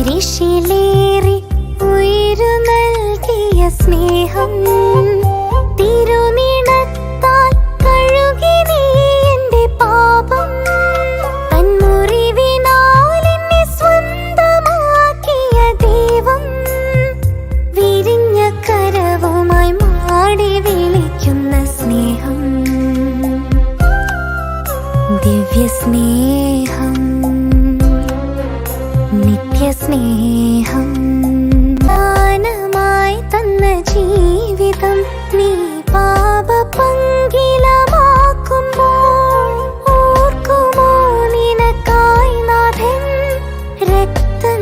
കുരിശിലേറി ഉയിരു നൽകിയ സ്നേഹം തിരുനിണത്താൽ കഴുകി നീ എൻ്റെ പാപം തന്മുറിവിനാൽ എന്നെ സ്വന്തമാക്കിയ ദൈവം വിരിഞ്ഞ കരവുമായി മാടി വിളിക്കുന്ന സ്നേഹം ദിവ്യസ്നേഹം നിത്യസ്നേഹം ദാനമായി തന്ന ജീവിതം നീ പാപപങ്കിലമാക്കുമ്പോൾ ഓർക്കുമോ നിനക്കായി നാഥൻ രക്തം